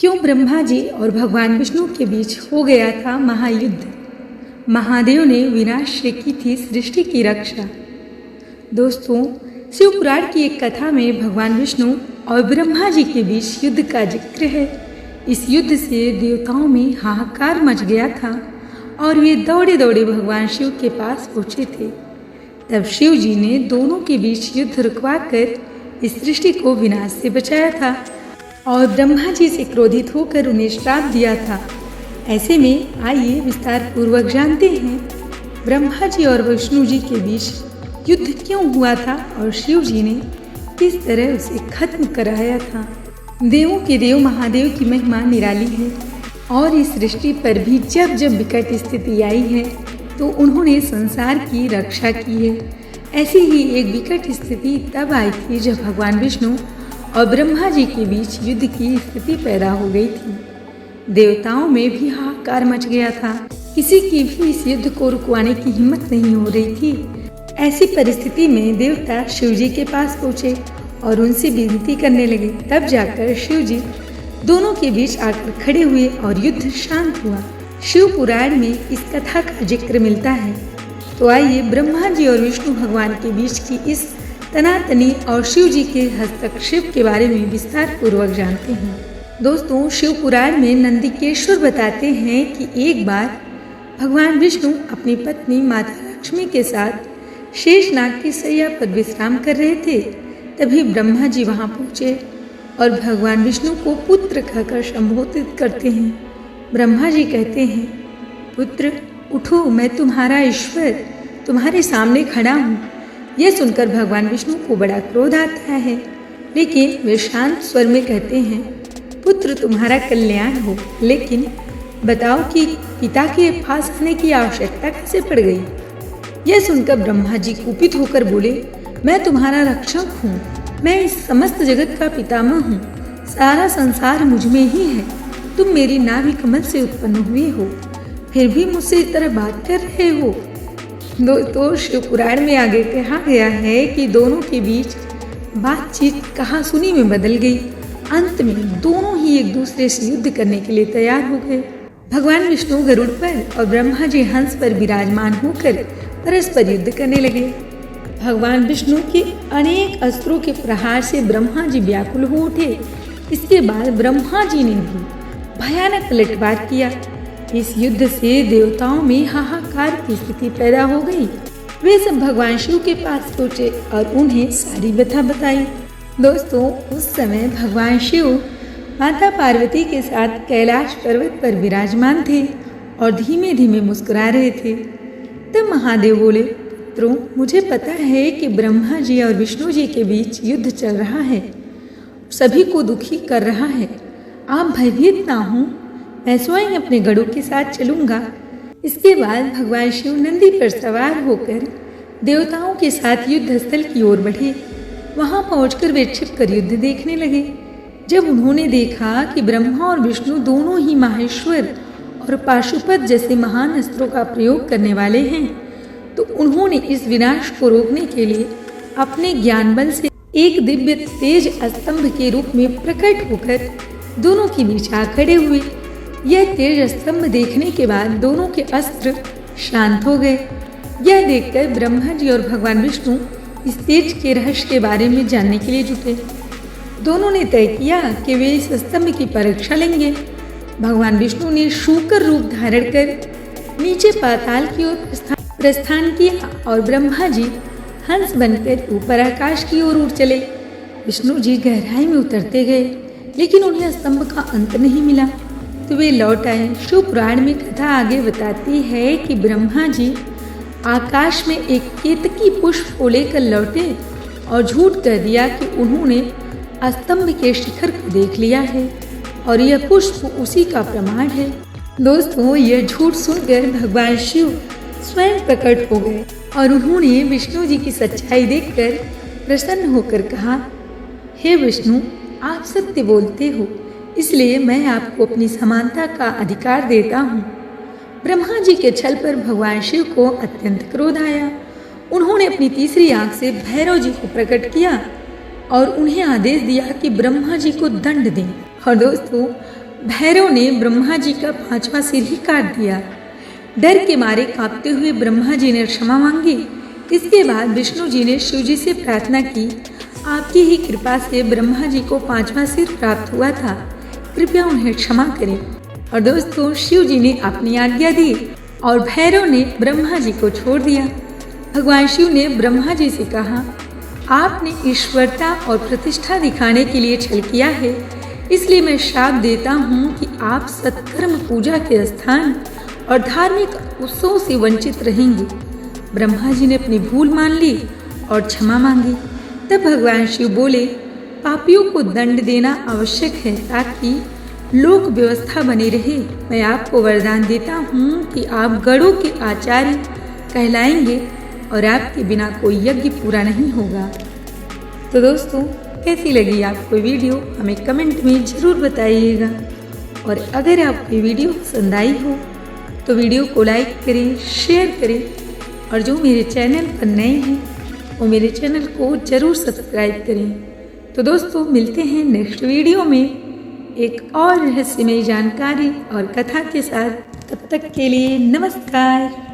क्यों ब्रह्मा जी और भगवान विष्णु के बीच हो गया था महायुद्ध। महादेव ने विनाश से की थी सृष्टि की रक्षा। दोस्तों, शिव पुराण की एक कथा में भगवान विष्णु और ब्रह्मा जी के बीच युद्ध का जिक्र है। इस युद्ध से देवताओं में हाहाकार मच गया था और वे दौड़े दौड़े भगवान शिव के पास पहुँचे थे। तब शिव जी ने दोनों के बीच युद्ध रुकवा कर इस सृष्टि को विनाश से बचाया था और ब्रह्मा जी से क्रोधित होकर उन्हें श्राप दिया था। ऐसे में आइए विस्तार पूर्वक जानते हैं ब्रह्मा जी और विष्णु जी के बीच युद्ध क्यों हुआ था और शिव जी ने किस तरह उसे खत्म कराया था। देवों के देव महादेव की महिमा निराली है और इस सृष्टि पर भी जब जब विकट स्थिति आई है तो उन्होंने संसार की रक्षा की है। ऐसी ही एक विकट स्थिति तब आई थी जब भगवान विष्णु और ब्रह्मा जी के बीच युद्ध की स्थिति पैदा हो गई थी। देवताओं में भी हाहाकार मच गया था। किसी की भी इस युद्ध को रुकवाने की हिम्मत नहीं हो रही थी। ऐसी परिस्थिति में देवता शिव जी के पास पहुँचे और उनसे विनती करने लगे। तब जाकर शिव जी दोनों के बीच आकर खड़े हुए और युद्ध शांत हुआ। शिव पुराण में इस कथा का जिक्र मिलता है। तो आइए ब्रह्मा जी और विष्णु भगवान के बीच की इस तनातनी और शिव जी के हस्तक्षेप के बारे में विस्तार पूर्वक जानते हैं। दोस्तों, शिव पुराण में नंदिकेश्वर बताते हैं कि एक बार भगवान विष्णु अपनी पत्नी माता लक्ष्मी के साथ शेषनाग की सैया पर विश्राम कर रहे थे। तभी ब्रह्मा जी वहां पहुंचे और भगवान विष्णु को पुत्र कहकर संबोधित करते हैं। ब्रह्मा जी कहते हैं, पुत्र उठो, मैं तुम्हारा ईश्वर तुम्हारे सामने खड़ा हूँ। यह सुनकर भगवान विष्णु को बड़ा क्रोध आता है, लेकिन वे शांत स्वर में कहते हैं, पुत्र तुम्हारा कल्याण हो, लेकिन बताओ कि पिता के पास आने की आवश्यकता कैसे पड़ गई। यह सुनकर ब्रह्मा जी कुपित होकर बोले, मैं तुम्हारा रक्षक हूँ, मैं इस समस्त जगत का पितामह हूँ, सारा संसार मुझ में ही है। तुम मेरी नाभि कमल से उत्पन्न हुए हो, फिर भी मुझसे इस तरह बात कर रहे हो। तो शिव पुराण में आगे कहा गया है कि दोनों के बीच बातचीत कहा सुनी में बदल गई। अंत में दोनों ही एक दूसरे से युद्ध करने के लिए तैयार हो गए। भगवान विष्णु गरुड़ पर और ब्रह्मा जी हंस पर विराजमान होकर परस्पर युद्ध करने लगे। भगवान विष्णु के अनेक अस्त्रों के प्रहार से ब्रह्मा जी व्याकुल हो उठे। इसके बाद ब्रह्मा जी ने भी भयानक पलटवार किया। इस युद्ध से देवताओं में हाहाकार की स्थिति पैदा हो गई। वे सब भगवान शिव के पास पहुंचे और उन्हें सारी व्यथा बताई। दोस्तों, उस समय भगवान शिव माता पार्वती के साथ कैलाश पर्वत पर विराजमान थे और धीमे धीमे मुस्कुरा रहे थे। तब महादेव बोले, पुत्रों, मुझे पता है कि ब्रह्मा जी और विष्णु जी के बीच युद्ध चल रहा है, सभी को दुखी कर रहा है। आप भयभीत ना हों, मैं स्वयं अपने गरुड़ के साथ चलूंगा। इसके बाद भगवान शिव नंदी पर सवार होकर देवताओं के साथ युद्ध स्थल की ओर बढ़े। वहां पहुंचकर वे छिपकर युद्ध देखने लगे। जब उन्होंने देखा कि ब्रह्मा और विष्णु दोनों ही माहेश्वर और पाशुपत जैसे महान अस्त्रों का प्रयोग करने वाले हैं, तो उन्होंने इस विनाश को रोकने के लिए अपने ज्ञान बल से एक दिव्य तेज स्तंभ के रूप में प्रकट होकर दोनों के बीच आ खड़े हुए। यह तेज स्तंभ देखने के बाद दोनों के अस्त्र शांत हो गए। यह देखकर ब्रह्मा जी और भगवान विष्णु इस तेज के रहस्य के बारे में जानने के लिए जुटे। दोनों ने तय किया कि वे इस स्तंभ की परीक्षा लेंगे। भगवान विष्णु ने शूकर रूप धारण कर नीचे पाताल की ओर प्रस्थान किया और ब्रह्मा जी हंस बनकर ऊपर आकाश की ओर उड़ चले। विष्णु जी गहराई में उतरते गए, लेकिन उन्हें स्तंभ का अंत नहीं मिला, तो वे लौट आए। शिव पुराण में कथा आगे बताती है कि ब्रह्मा जी आकाश में एक केतकी पुष्प को लेकर लौटे और झूठ कह दिया कि उन्होंने स्तंभ के शिखर को देख लिया है और यह पुष्प उसी का प्रमाण है। दोस्तों, यह झूठ सुनकर भगवान शिव स्वयं प्रकट हो गए और उन्होंने विष्णु जी की सच्चाई देखकर प्रसन्न होकर कहा, हे विष्णु, आप सत्य बोलते हो, इसलिए मैं आपको अपनी समानता का अधिकार देता हूँ। ब्रह्मा जी के छल पर भगवान शिव को अत्यंत क्रोध आया। उन्होंने अपनी तीसरी आंख से भैरव जी को प्रकट किया और उन्हें आदेश दिया कि ब्रह्मा जी को दंड दें। और दोस्तों, भैरव ने ब्रह्मा जी का 5वां सिर ही काट दिया। डर के मारे कांपते हुए ब्रह्मा जी ने क्षमा मांगी। इसके बाद विष्णु जी ने शिव जी से प्रार्थना की, आपकी ही कृपा से ब्रह्मा जी को 5वां सिर प्राप्त हुआ था, कृपया उन्हें क्षमा करें। और दोस्तों, शिव जी ने अपनी आज्ञा दी और भैरव ने ब्रह्मा जी को छोड़ दिया। भगवान शिव ने ब्रह्मा जी से कहा, आपने ईश्वरता और प्रतिष्ठा दिखाने के लिए छल किया है, इसलिए मैं श्राप देता हूँ कि आप सत्कर्म पूजा के स्थान और धार्मिक उत्सवों से वंचित रहेंगे। ब्रह्मा जी ने अपनी भूल मान ली और क्षमा मांगी। तब भगवान शिव बोले, पापियों को दंड देना आवश्यक है ताकि लोक व्यवस्था बनी रहे। मैं आपको वरदान देता हूँ कि आप गणों के आचार्य कहलाएंगे और आपके बिना कोई यज्ञ पूरा नहीं होगा। तो दोस्तों, कैसी लगी आपको वीडियो हमें कमेंट में ज़रूर बताइएगा। और अगर आपको वीडियो पसंद आई हो तो वीडियो को लाइक करें, शेयर करें और जो मेरे चैनल पर नए हैं वो मेरे चैनल को ज़रूर सब्सक्राइब करें। तो दोस्तों, मिलते हैं नेक्स्ट वीडियो में एक और रहस्यमय जानकारी और कथा के साथ। तब तक के लिए नमस्कार।